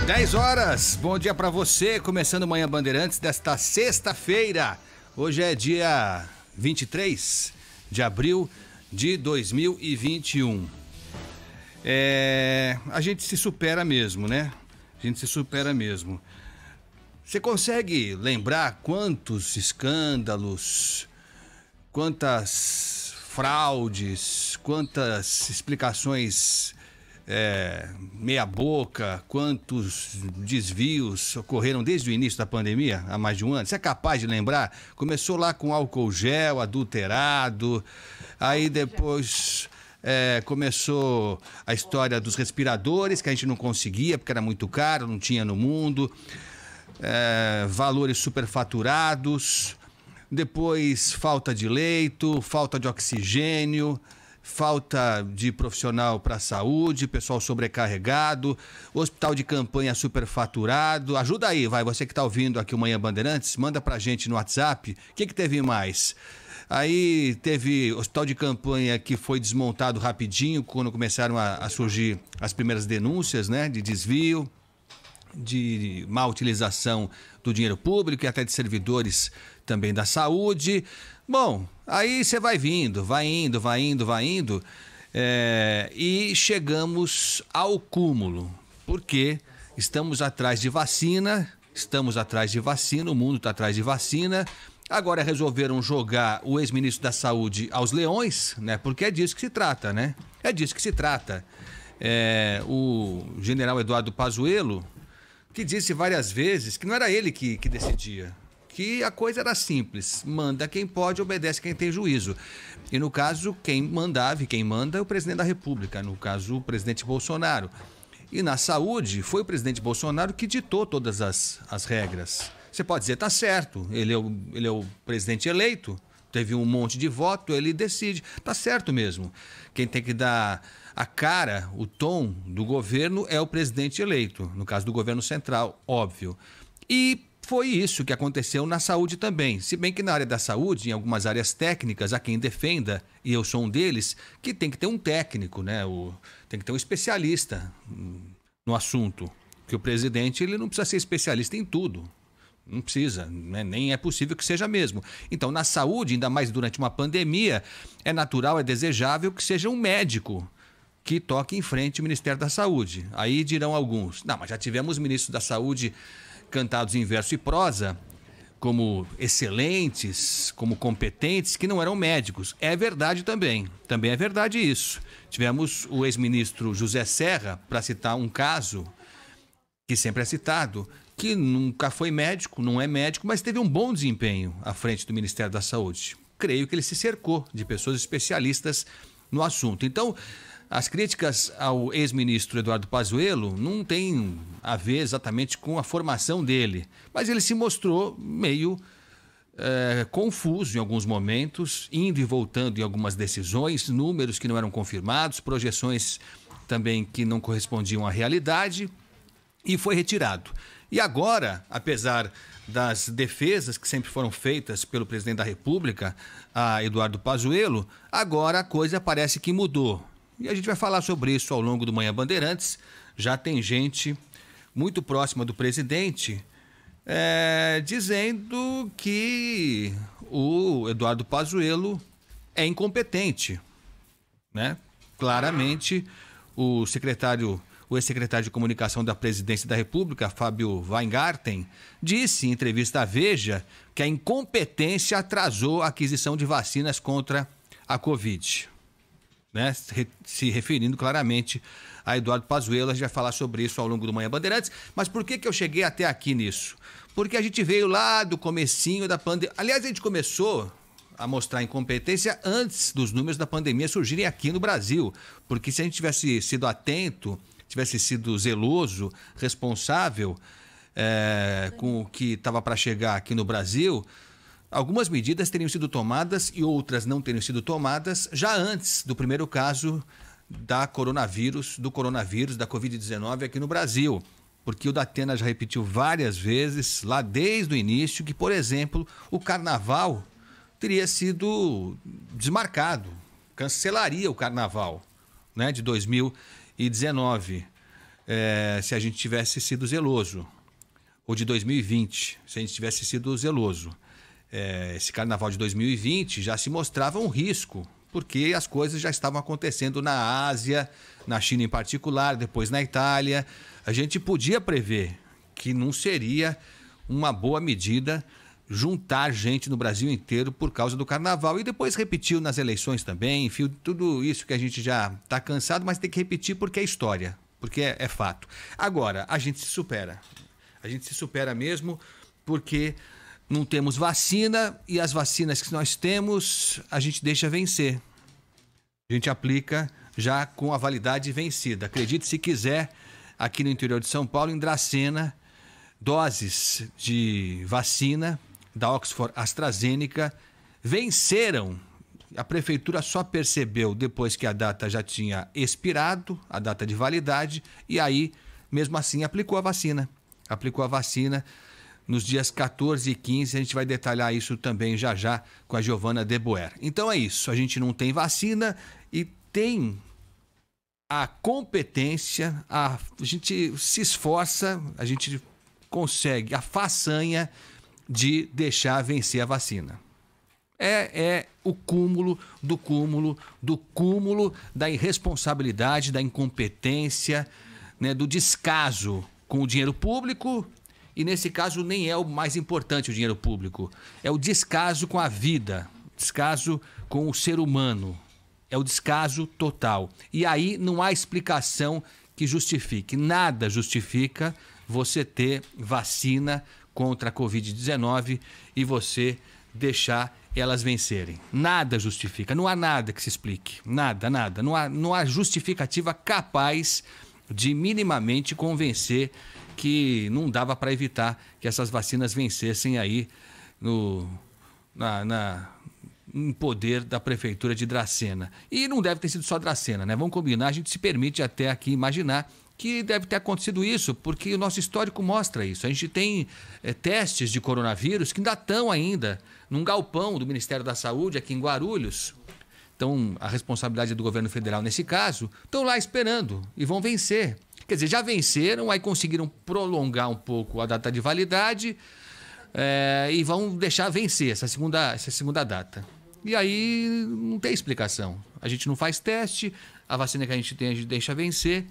10 horas, bom dia pra você, começando Manhã Bandeirantes desta sexta-feira. Hoje é dia 23 de abril de 2021. A gente se supera mesmo, né? A gente se supera mesmo. Você consegue lembrar quantos escândalos, quantas fraudes, quantas explicações meia boca, quantos desvios ocorreram desde o início da pandemia, há mais de um ano? Você é capaz de lembrar? Começou lá com álcool gel adulterado, aí depois começou a história dos respiradores, que a gente não conseguia porque era muito caro, não tinha no mundo, valores superfaturados, depois falta de leito, falta de oxigênio, falta de profissional para a saúde, pessoal sobrecarregado, hospital de campanha superfaturado. Ajuda aí, vai, você que está ouvindo aqui o Manhã Bandeirantes, manda para a gente no WhatsApp. O que teve mais? Aí teve hospital de campanha que foi desmontado rapidinho quando começaram a surgir as primeiras denúncias, né, de desvio, de má utilização do dinheiro público e até de servidores também da saúde. Bom, aí você vai vindo, vai indo, e chegamos ao cúmulo, porque estamos atrás de vacina, o mundo está atrás de vacina. Agora resolveram jogar o ex-ministro da Saúde aos leões, né? Porque é disso que se trata, né? É disso que se trata. O general Eduardo Pazuello, que disse várias vezes que não era ele que decidia, que a coisa era simples, manda quem pode, obedece quem tem juízo. E no caso, quem mandava e quem manda é o presidente da República, no caso o presidente Bolsonaro. E na saúde, foi o presidente Bolsonaro que ditou todas as regras. Você pode dizer, tá certo, ele é o presidente eleito, teve um monte de voto, ele decide, tá certo mesmo. Quem tem que dar a cara, o tom do governo é o presidente eleito, no caso do governo central, óbvio. E foi isso que aconteceu na saúde também. Se bem que na área da saúde, em algumas áreas técnicas, há quem defenda, e eu sou um deles, que tem que ter um técnico, né? Tem que ter um especialista no assunto. Que o presidente ele não precisa ser especialista em tudo. Não precisa, né? Nem é possível que seja mesmo. Então, na saúde, ainda mais durante uma pandemia, é natural, é desejável que seja um médico que toque em frente o Ministério da Saúde. Aí dirão alguns, não, mas já tivemos ministros da Saúde cantados em verso e prosa, como excelentes, como competentes, que não eram médicos. É verdade também é verdade isso. Tivemos o ex-ministro José Serra, para citar um caso que sempre é citado, que nunca foi médico, não é médico, mas teve um bom desempenho à frente do Ministério da Saúde. Creio que ele se cercou de pessoas especialistas no assunto. Então, as críticas ao ex-ministro Eduardo Pazuello não têm a ver exatamente com a formação dele, mas ele se mostrou meio confuso em alguns momentos, indo e voltando em algumas decisões, números que não eram confirmados, projeções também que não correspondiam à realidade, e foi retirado. E agora, apesar das defesas que sempre foram feitas pelo presidente da República, a Eduardo Pazuello, agora a coisa parece que mudou. E a gente vai falar sobre isso ao longo do Manhã Bandeirantes. Já tem gente muito próxima do presidente dizendo que o Eduardo Pazuello é incompetente, né? Claramente, o ex-secretário de Comunicação da Presidência da República, Fábio Weingarten, disse em entrevista à Veja que a incompetência atrasou a aquisição de vacinas contra a Covid. Né? Se referindo claramente a Eduardo Pazuello. A gente vai falar sobre isso ao longo do Manhã Bandeirantes. Mas por que eu cheguei até aqui nisso? Porque a gente veio lá do comecinho da pandemia. Aliás, a gente começou a mostrar incompetência antes dos números da pandemia surgirem aqui no Brasil. Porque se a gente tivesse sido atento, tivesse sido zeloso, responsável com o que estava para chegar aqui no Brasil, algumas medidas teriam sido tomadas e outras não teriam sido tomadas já antes do primeiro caso do coronavírus, da Covid-19 aqui no Brasil. Porque o Datena já repetiu várias vezes, lá desde o início, que, por exemplo, o carnaval teria sido desmarcado, cancelaria o carnaval, né, de 2019. se a gente tivesse sido zeloso. Ou de 2020, se a gente tivesse sido zeloso. Esse carnaval de 2020 já se mostrava um risco, porque as coisas já estavam acontecendo na Ásia, na China em particular, depois na Itália. A gente podia prever que não seria uma boa medida juntar gente no Brasil inteiro por causa do carnaval. E depois repetiu nas eleições também, enfim, tudo isso que a gente já está cansado, mas tem que repetir porque é história, porque é fato. Agora, a gente se supera. A gente se supera mesmo porque não temos vacina e as vacinas que nós temos, a gente deixa vencer. A gente aplica já com a validade vencida. Acredite se quiser, aqui no interior de São Paulo, em Dracena, doses de vacina da Oxford AstraZeneca venceram. A prefeitura só percebeu depois que a data já tinha expirado, a data de validade, e aí, mesmo assim, aplicou a vacina. Aplicou a vacina nos dias 14 e 15, a gente vai detalhar isso também já com a Giovana de Boer. Então é isso, a gente não tem vacina e tem a competência, a gente se esforça, a gente consegue a façanha de deixar vencer a vacina. É o cúmulo do cúmulo do cúmulo da irresponsabilidade, da incompetência, né, do descaso com o dinheiro público, e nesse caso nem é o mais importante o dinheiro público, é o descaso com a vida, descaso com o ser humano, é o descaso total. E aí não há explicação que justifique, nada justifica você ter vacina contra a Covid-19 e você deixar elas vencerem. Nada justifica, não há nada que se explique, nada. Não há justificativa capaz de minimamente convencer que não dava para evitar que essas vacinas vencessem aí no poder da prefeitura de Dracena. E não deve ter sido só Dracena, né? Vamos combinar, a gente se permite até aqui imaginar que deve ter acontecido isso, porque o nosso histórico mostra isso. A gente tem testes de coronavírus que ainda estão ainda num galpão do Ministério da Saúde aqui em Guarulhos. Então, a responsabilidade é do governo federal nesse caso, estão lá esperando e vão vencer. Quer dizer, já venceram, aí conseguiram prolongar um pouco a data de validade e vão deixar vencer essa segunda data. E aí não tem explicação. A gente não faz teste, a vacina que a gente tem a gente deixa vencer.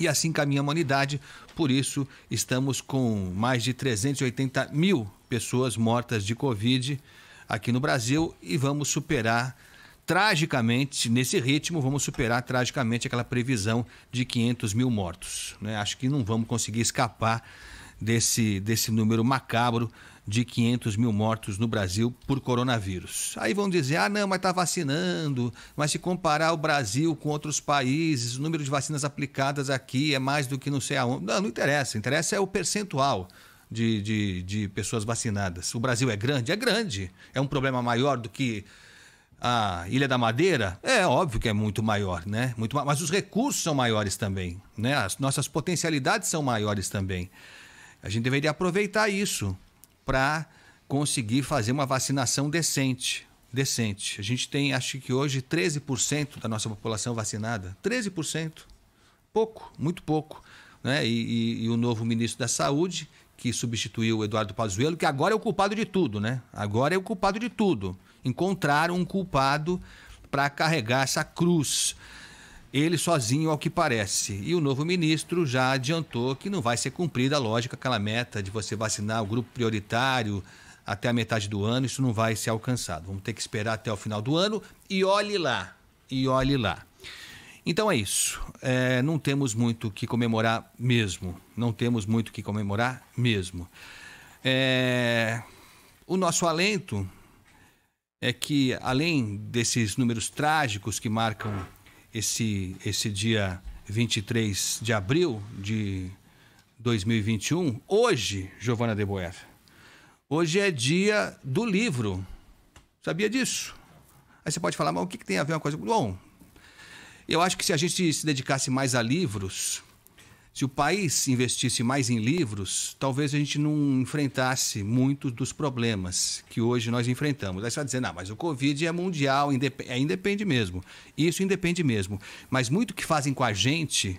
E assim caminha a humanidade, por isso estamos com mais de 380 mil pessoas mortas de Covid aqui no Brasil e vamos superar tragicamente, nesse ritmo, vamos superar tragicamente aquela previsão de 500 mil mortos, né? Acho que não vamos conseguir escapar desse número macabro de 500 mil mortos no Brasil por coronavírus. Aí vão dizer, não, mas está vacinando, mas se comparar o Brasil com outros países, o número de vacinas aplicadas aqui é mais do que não sei aonde. Não interessa é o percentual de pessoas vacinadas. O Brasil é grande? É grande. É um problema maior do que a Ilha da Madeira? É óbvio que é muito maior, né? Mas os recursos são maiores também, né? As nossas potencialidades são maiores também. A gente deveria aproveitar isso para conseguir fazer uma vacinação decente. A gente tem, acho que hoje, 13% da nossa população vacinada. 13%. Pouco, muito pouco, né? E o novo ministro da Saúde, que substituiu o Eduardo Pazuello, que agora é o culpado de tudo, né? Agora é o culpado de tudo. Encontraram um culpado para carregar essa cruz. Ele sozinho, ao que parece. E o novo ministro já adiantou que não vai ser cumprida a lógica, aquela meta de você vacinar o grupo prioritário até a metade do ano, isso não vai ser alcançado. Vamos ter que esperar até o final do ano e olhe lá. Então é isso. Não temos muito o que comemorar mesmo. O nosso alento é que, além desses números trágicos que marcam esse dia 23 de abril de 2021, hoje, Giovana de Boer, hoje é dia do livro. Sabia disso? Aí você pode falar, mas o que tem a ver uma coisa... Bom, eu acho que se a gente se dedicasse mais a livros, se o país investisse mais em livros, talvez a gente não enfrentasse muitos dos problemas que hoje nós enfrentamos. Aí você vai dizer, não, mas o Covid é mundial, independe mesmo. Isso independe mesmo. Mas muito que fazem com a gente,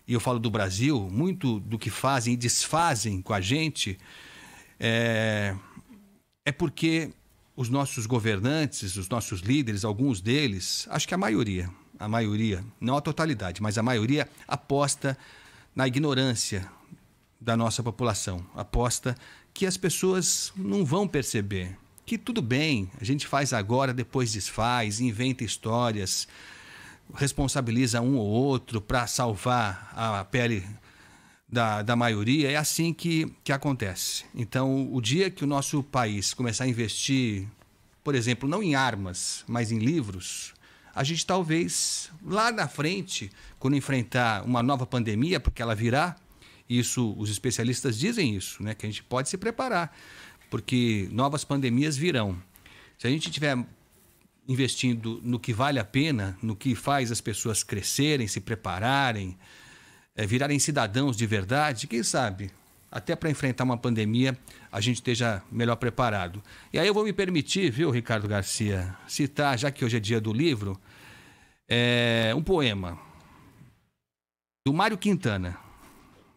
e eu falo do Brasil, muito do que fazem e desfazem com a gente é porque os nossos governantes, os nossos líderes, alguns deles, acho que a maioria, não a totalidade, mas a maioria aposta na ignorância da nossa população, aposta que as pessoas não vão perceber, que tudo bem, a gente faz agora, depois desfaz, inventa histórias, responsabiliza um ou outro para salvar a pele da maioria. É assim que acontece. Então, o dia que o nosso país começar a investir, por exemplo, não em armas, mas em livros, a gente talvez, lá na frente, quando enfrentar uma nova pandemia, porque ela virá, isso, os especialistas dizem isso, né? Que a gente pode se preparar, porque novas pandemias virão. Se a gente estiver investindo no que vale a pena, no que faz as pessoas crescerem, se prepararem, virarem cidadãos de verdade, quem sabe, até para enfrentar uma pandemia, a gente esteja melhor preparado. E aí eu vou me permitir, viu, Ricardo Garcia, citar, já que hoje é dia do livro, um poema do Mário Quintana,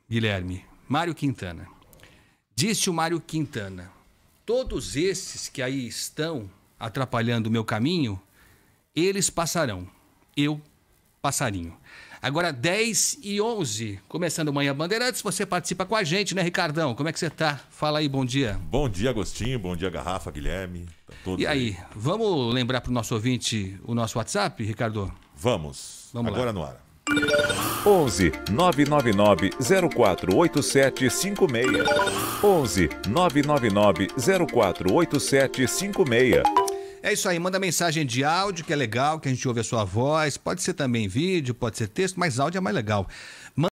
Guilherme, Mário Quintana. Disse o Mário Quintana: todos esses que aí estão atrapalhando o meu caminho, eles passarão, eu passarinho. Agora 10h11, começando o Manhã Bandeirantes, você participa com a gente, né, Ricardão? Como é que você tá? Fala aí, bom dia. Bom dia, Agostinho, bom dia, Garrafa, Guilherme. Tá todos e aí, vamos lembrar para o nosso ouvinte o nosso WhatsApp, Ricardo? Vamos agora lá. No ar. 11 999 048756. 11 999 048756. É isso aí, manda mensagem de áudio, que é legal, que a gente ouve a sua voz. Pode ser também vídeo, pode ser texto, mas áudio é mais legal.